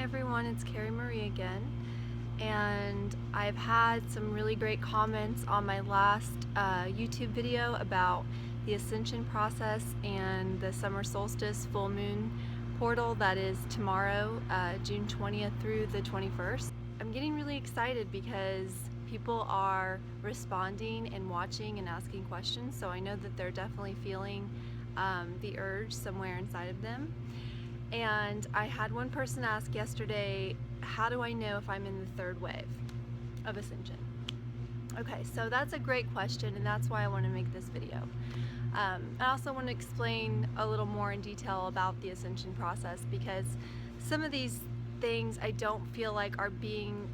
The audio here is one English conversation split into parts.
everyone, it's Carrie Marie again, and I've had some really great comments on my last YouTube video about the Ascension process and the summer solstice full moon portal that is tomorrow, June 20th through the 21st. I'm getting really excited because people are responding and watching and asking questions, so I know that they're definitely feeling the urge somewhere inside of them. And I had one person ask yesterday, how do I know if I'm in the third wave of Ascension? Okay, so that's a great question, and that's why I want to make this video. I also want to explain a little more in detail about the Ascension process, because some of these things I don't feel like are being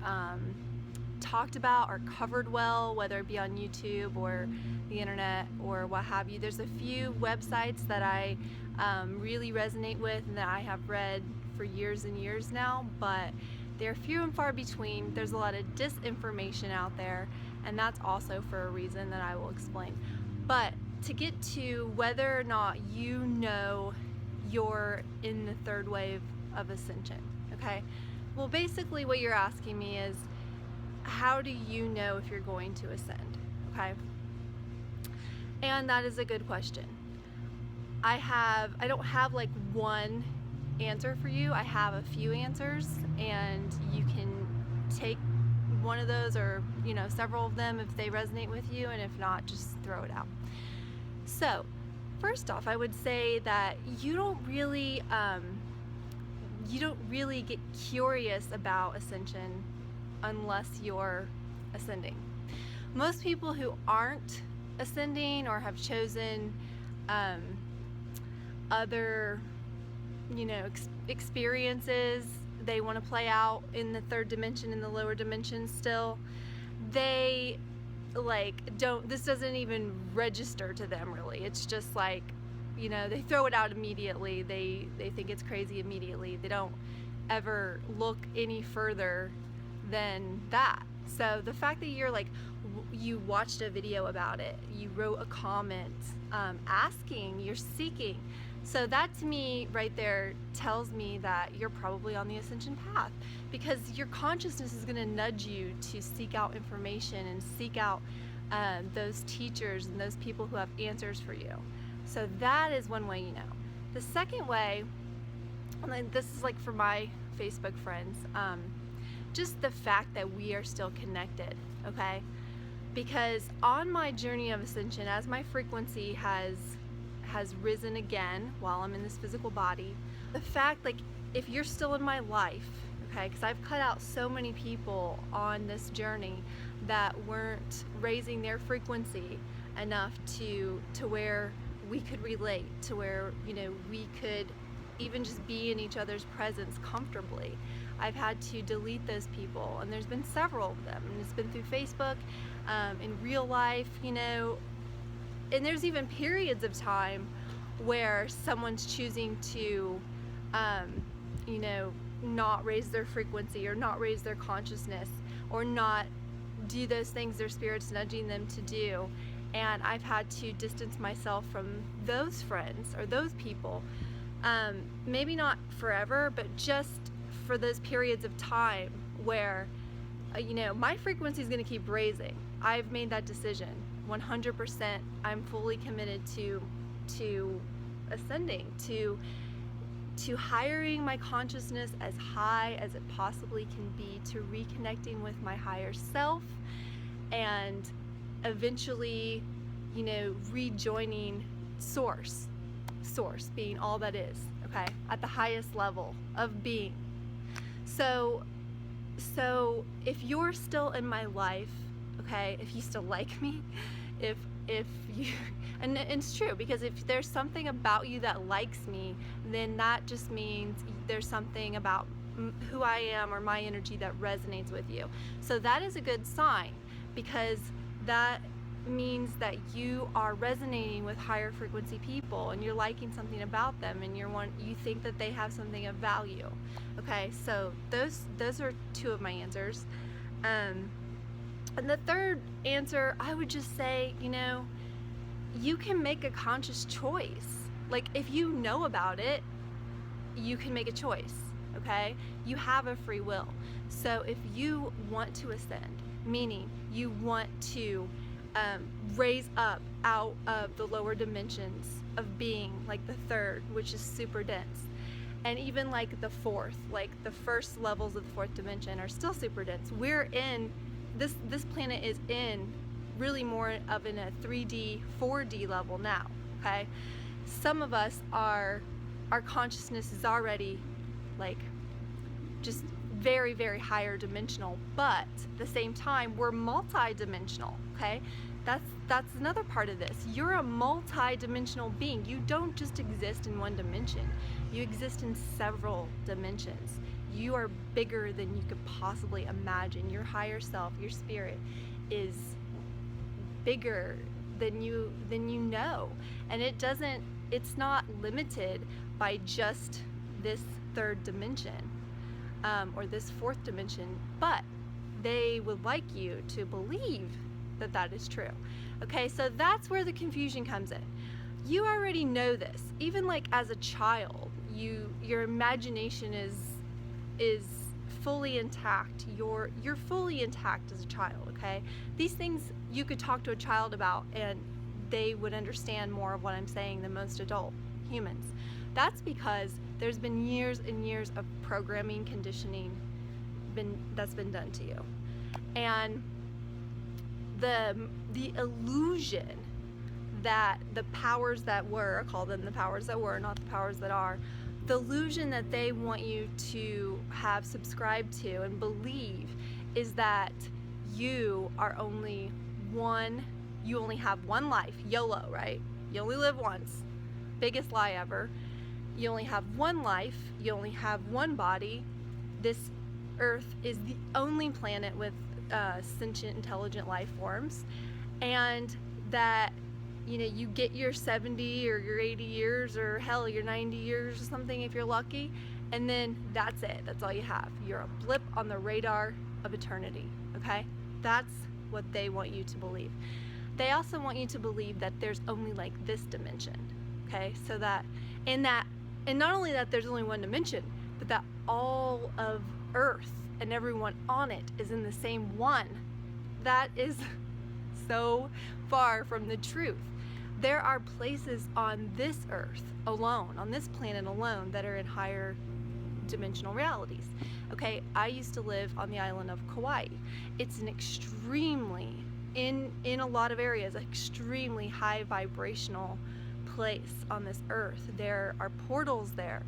talked about or covered well, whether it be on YouTube or the internet or what have you. There's a few websites that I really resonate with and that I have read for years and years now, but they're few and far between. There's a lot of disinformation out there, and that's also for a reason that I will explain. But to get to whether or not you know you're in the third wave of Ascension, okay? Well, basically what you're asking me is, how do you know if you're going to ascend, okay? And that is a good question. I don't have like one answer for you. I have a few answers, and you can take one of those or, you know, several of them if they resonate with you, and if not, just throw it out. So, first off, I would say that you don't really get curious about Ascension unless you're ascending. Most people who aren't ascending or have chosen other, you know, experiences they want to play out in the third dimension, in the lower dimensions still, they this doesn't even register to them really. It's just like, you know, they throw it out immediately. They think it's crazy immediately. They don't ever look any further than that. So the fact that you're like, you watched a video about it, you wrote a comment, asking, you're seeking. So that to me right there tells me that you're probably on the Ascension path, because your consciousness is going to nudge you to seek out information and seek out those teachers and those people who have answers for you. So that is one way you know. The second way, and this is like for my Facebook friends, just the fact that we are still connected, okay? Because on my journey of Ascension, as my frequency has risen again while I'm in this physical body, the fact, like, if you're still in my life, okay, because I've cut out so many people on this journey that weren't raising their frequency enough to where we could relate, to where, you know, we could even just be in each other's presence comfortably. I've had to delete those people, and there's been several of them, and it's been through Facebook, in real life, you know, and there's even periods of time where someone's choosing to, you know, not raise their frequency or not raise their consciousness or not do those things their spirit's nudging them to do. And I've had to distance myself from those friends or those people. Maybe not forever, but just for those periods of time where, you know, my frequency is going to keep raising. I've made that decision 100%. I'm fully committed to ascending, to hiring my consciousness as high as it possibly can be, to reconnecting with my higher self, and eventually, you know, rejoining source being all that is, okay, at the highest level of being. So if you're still in my life, okay, if you still like me, if you, and it's true, because if there's something about you that likes me, then that just means there's something about who I am or my energy that resonates with you. So that is a good sign, because that means that you are resonating with higher frequency people, and you're liking something about them, and you think that they have something of value. Okay, so those are two of my answers. And the third answer, I would just say, you know, you can make a conscious choice. Like, if you know about it, you can make a choice. okay? You have a free will. So if you want to ascend, meaning you want to raise up out of the lower dimensions of being, like the third, which is super dense, and even like the fourth, like the first levels of the fourth dimension are still super dense. We're in, this planet is in really more of in a 3D, 4D level now, okay? Some of us our consciousness is already like just very, very higher dimensional, but at the same time, we're multi-dimensional, okay? That's another part of this. You're a multi-dimensional being. You don't just exist in one dimension. You exist in several dimensions. You are bigger than you could possibly imagine. Your higher self, your spirit, is bigger than you know. And it's not limited by just this third dimension or this fourth dimension, but they would like you to believe that that is true. Okay, so that's where the confusion comes in. You already know this. Even like as a child, your imagination is fully intact. You're fully intact as a child, okay? These things you could talk to a child about and they would understand more of what I'm saying than most adult humans. That's because there's been years and years of programming, conditioning that's been done to you. And the illusion that the powers that were, call them the powers that were, not the powers that are, the illusion that they want you to have subscribed to and believe is that you are only one, you only have one life, YOLO, right? You only live once. Biggest lie ever. You only have one life, you only have one body. This Earth is the only planet with sentient, intelligent life forms, and that, you know, you get your 70 or your 80 years, or hell, your 90 years or something if you're lucky, and then that's it. That's all you have. You're a blip on the radar of eternity, okay? That's what they want you to believe. They also want you to believe that there's only like this dimension, okay? So that, and not only that there's only one dimension, but that all of Earth and everyone on it is in the same one. That is so far from the truth. There are places on this Earth alone, on this planet alone, that are in higher dimensional realities. Okay, I used to live on the island of Kauai. It's an extremely, in a lot of areas, extremely high vibrational place on this Earth. There are portals there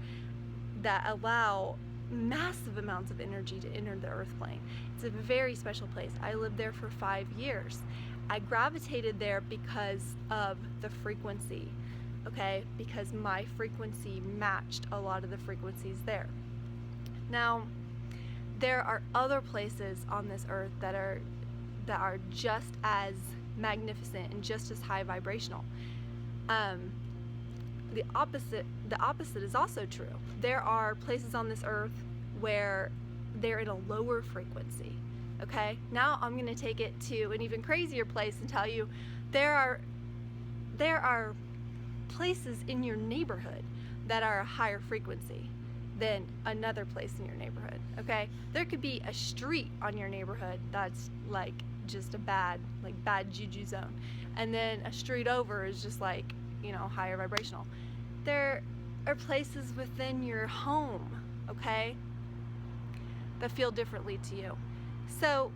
that allow massive amounts of energy to enter the Earth plane. It's a very special place. I lived there for 5 years. I gravitated there because of the frequency, okay? Because my frequency matched a lot of the frequencies there. Now, there are other places on this Earth that are just as magnificent and just as high vibrational. The opposite is also true. There are places on this Earth where they're in a lower frequency, okay? Now I'm gonna take it to an even crazier place and tell you there are places in your neighborhood that are a higher frequency than another place in your neighborhood, okay? There could be a street on your neighborhood that's like just a bad juju zone, and then a street over is just like, you know, higher vibrational. There are places within your home, okay, that feel differently to you. So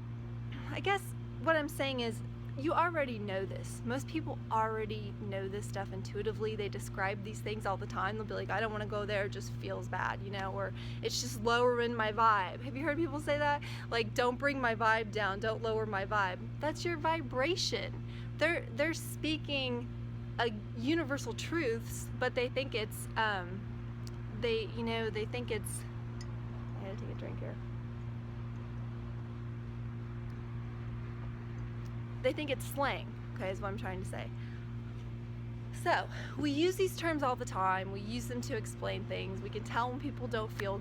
I guess what I'm saying is, you already know this. Most people already know this stuff intuitively. They describe these things all the time. They'll be like, I don't want to go there, it just feels bad, you know, or it's just lowering my vibe. Have you heard people say that? Like, don't bring my vibe down, don't lower my vibe. That's your vibration. They're speaking universal truths, but they think it's they think it's, I gotta take a drink here. They think it's slang, okay, is what I'm trying to say. So we use these terms all the time. We use them to explain things. We can tell when people don't feel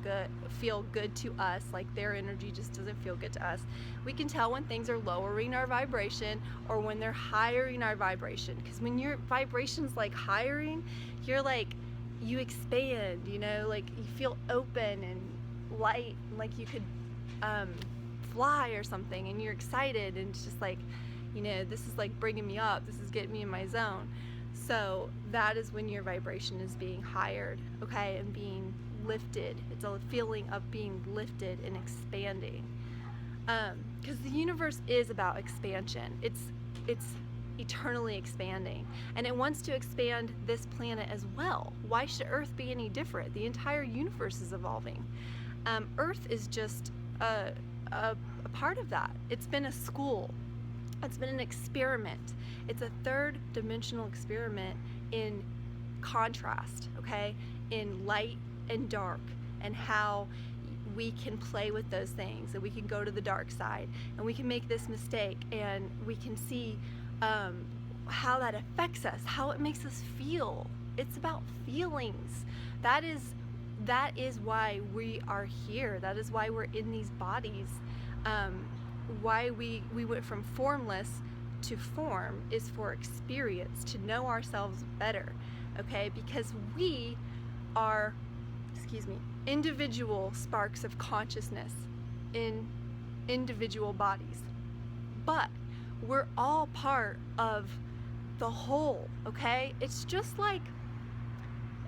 good to us, like their energy just doesn't feel good to us. We can tell when things are lowering our vibration or when they're highering our vibration. Because when your vibration's like highering, you're like, you expand, you know, like you feel open and light, like you could fly or something, and you're excited, and it's just like, you know, this is like bringing me up, this is getting me in my zone. So that is when your vibration is being higher, okay, and being lifted. It's a feeling of being lifted and expanding, because the universe is about expansion. It's eternally expanding, and it wants to expand this planet as well. Why should Earth be any different? The entire universe is evolving. Earth is just a part of that. It's been a school. It's been an experiment. It's a third dimensional experiment in contrast, okay? In light and dark, and how we can play with those things, and we can go to the dark side, and we can make this mistake, and we can see how that affects us, how it makes us feel. It's about feelings. That is why we are here. That is why we're in these bodies. Why we went from formless to form is for experience, to know ourselves better, okay? Because we are, individual sparks of consciousness in individual bodies, but we're all part of the whole, okay? It's just like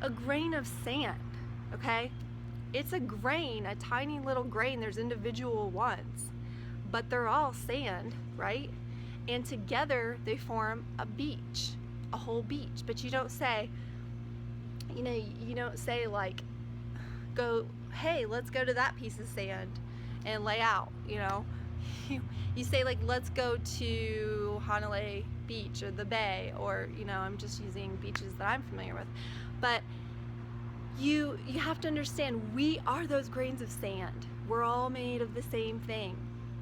a grain of sand, okay? It's a grain, a tiny little grain. There's individual ones, but they're all sand, right? And together they form a beach, a whole beach. But you don't say, you don't say like, go, hey, let's go to that piece of sand and lay out, you know? You say like, let's go to Honolulu Beach or the Bay, or, you know, I'm just using beaches that I'm familiar with. But you have to understand, we are those grains of sand. We're all made of the same thing,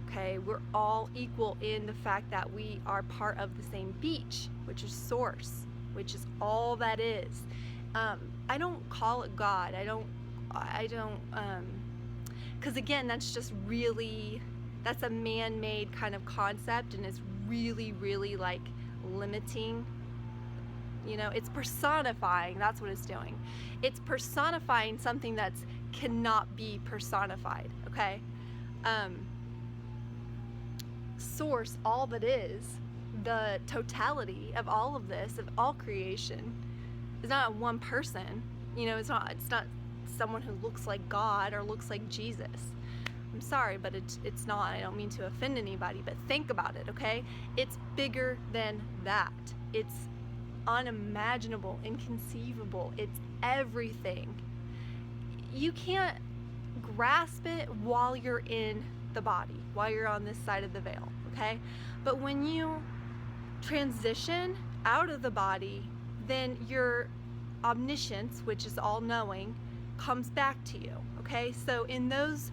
okay? We're all equal in the fact that we are part of the same beach, which is source, which is all that is. I don't call it God. I don't, because again, that's a man-made kind of concept, and it's really like limiting. You know, it's personifying. That's what it's doing. It's personifying something that cannot be personified, okay? Source, all that is, the totality of all of this, of all creation, is not one person. You know, it's not someone who looks like God or looks like Jesus. I'm sorry, but it's not. I don't mean to offend anybody, but think about it, okay? It's bigger than that. It's unimaginable, inconceivable. It's everything. You can't grasp it while you're in the body, while you're on this side of the veil, okay? But when you transition out of the body, then your omniscience, which is all-knowing, comes back to you, okay? So in those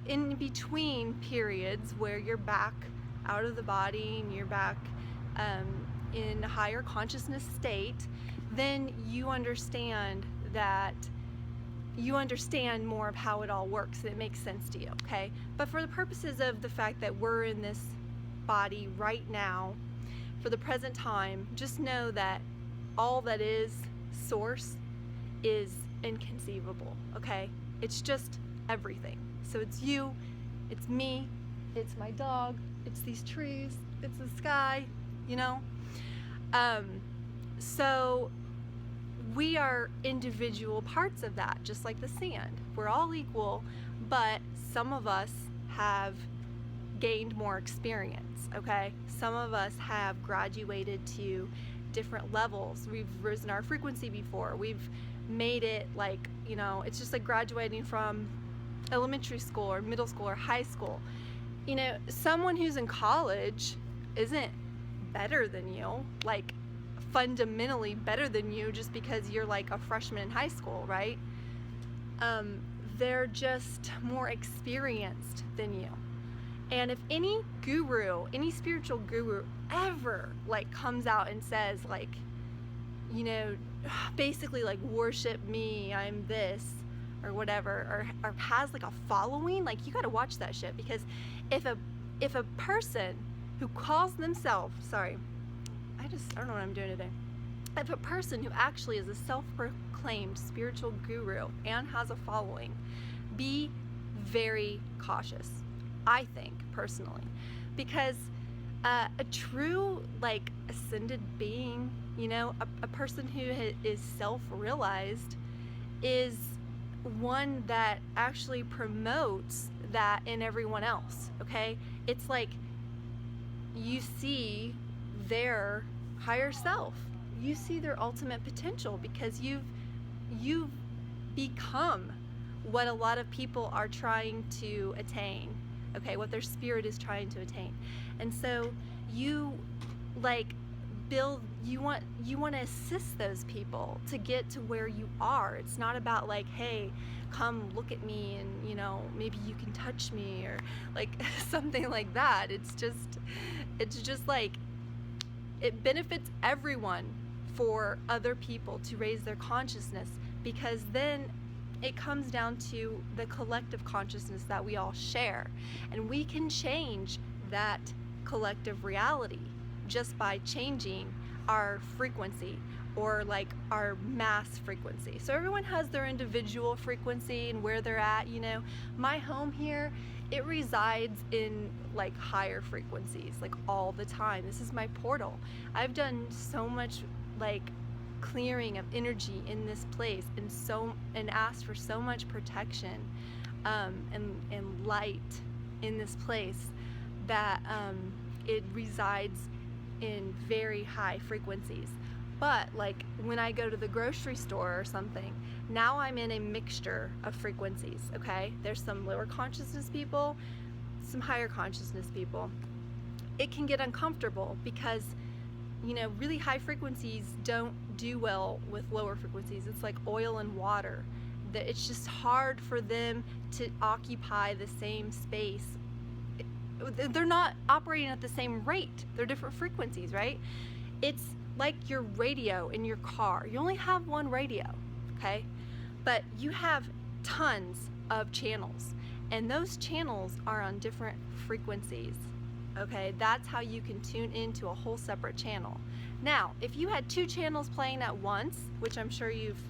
in between periods where you're back out of the body and you're back in a higher consciousness state, then you understand more of how it all works, and it makes sense to you, okay? But for the purposes of the fact that we're in this body right now, for the present time, just know that all that is source is inconceivable, okay? It's just everything. So it's you, it's me, it's my dog, it's these trees, it's the sky, you know? So we are individual parts of that, just like the sand. We're all equal, but some of us have gained more experience, okay? Some of us have graduated to different levels. We've risen our frequency before. We've made it like, you know, it's just like graduating from elementary school or middle school or high school. You know, someone who's in college isn't better than you, like fundamentally better than you just because you're like a freshman in high school, right? They're just more experienced than you. And if any guru, any spiritual guru ever like comes out and says like, you know, basically like worship me, I'm this or whatever, or has like a following, like you got to watch that shit, because if a person who calls themselves, I don't know what I'm doing today. If a person who actually is a self-proclaimed spiritual guru and has a following be very cautious, I think, personally, because a true, like, ascended being, you know, a person who is self-realized is one that actually promotes that in everyone else, okay? It's like you see their higher self, you see their ultimate potential, because you've become what a lot of people are trying to attain, okay, what their spirit is trying to attain. And so you, like, you want to assist those people to get to where you are. It's not about like, hey, come look at me and, you know, maybe you can touch me, or like something like that. It's just like, it benefits everyone for other people to raise their consciousness, because then it comes down to the collective consciousness that we all share, and we can change that collective reality just by changing our frequency, or like our mass frequency. So everyone has their individual frequency and where they're at, you know. My home here, it resides in like higher frequencies, like all the time. This is my portal. I've done so much like clearing of energy in this place, and asked for so much protection and light in this place, that it resides in very high frequencies. But like when I go to the grocery store or something, now I'm in a mixture of frequencies, okay? There's some lower consciousness people, some higher consciousness people. It can get uncomfortable because, you know, really high frequencies don't do well with lower frequencies. It's like oil and water. It's just hard for them to occupy the same space. They're not operating at the same rate. They're different frequencies, right? It's like your radio in your car. You only have one radio, okay? But you have tons of channels, and those channels are on different frequencies, okay? That's how you can tune into a whole separate channel. Now, if you had two channels playing at once, which I'm sure you've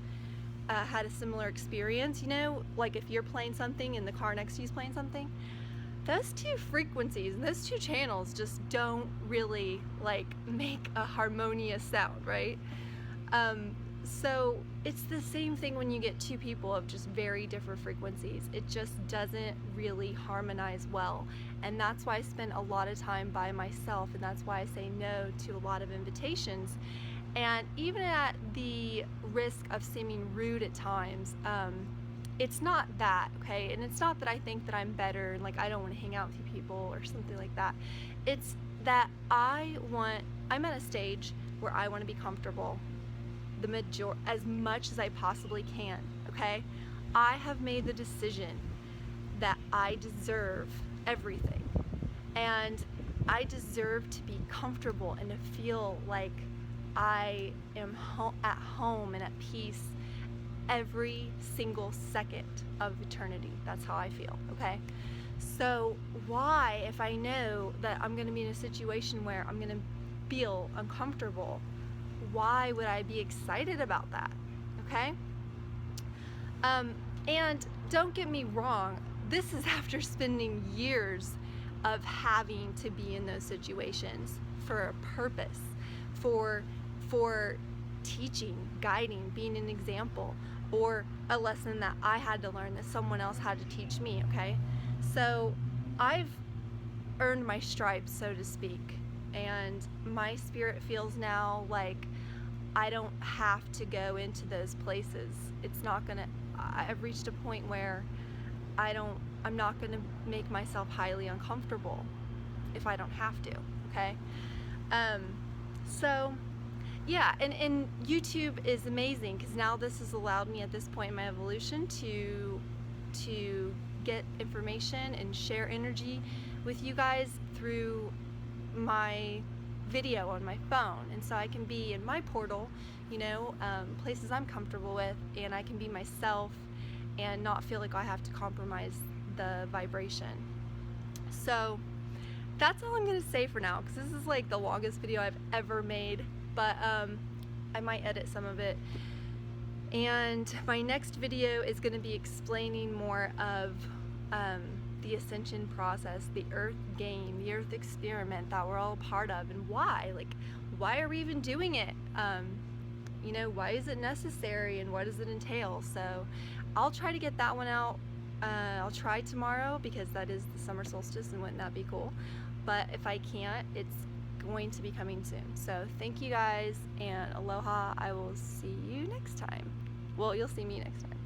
had a similar experience, you know, like if you're playing something and the car next to you is playing something, those two frequencies and those two channels just don't really like make a harmonious sound, right? So it's the same thing when you get two people of just very different frequencies. It just doesn't really harmonize well, and that's why I spend a lot of time by myself, and that's why I say no to a lot of invitations. And even at the risk of seeming rude at times, it's not that, okay? And it's not that I think that I'm better and like I don't want to hang out with you people or something like that. It's that I'm at a stage where I want to be comfortable as much as I possibly can, okay? I have made the decision that I deserve everything, and I deserve to be comfortable and to feel like I am at home and at peace every single second of eternity. That's how I feel, okay? So why, if I know that I'm going to be in a situation where I'm going to feel uncomfortable, why would I be excited about that, okay? And don't get me wrong, this is after spending years of having to be in those situations for a purpose, for teaching, guiding, being an example, or a lesson that I had to learn that someone else had to teach me, okay? So I've earned my stripes, so to speak, and my spirit feels now like I don't have to go into those places. It's not gonna, I've reached a point where I'm not gonna make myself highly uncomfortable if I don't have to, okay? So yeah, and YouTube is amazing, because now this has allowed me at this point in my evolution to get information and share energy with you guys through my video on my phone. And so I can be in my portal, you know, places I'm comfortable with, and I can be myself and not feel like I have to compromise the vibration. So that's all I'm gonna say for now, because this is like the longest video I've ever made, but I might edit some of it. And my next video is going to be explaining more of the Ascension process, the Earth game, the Earth experiment that we're all a part of, and why. Like, why are we even doing it? You know, why is it necessary, and what does it entail? So I'll try to get that one out. I'll try tomorrow, because that is the summer solstice, and wouldn't that be cool? But if I can't, it's going to be coming soon. So thank you guys, and aloha. I will see you next time. Well, you'll see me next time.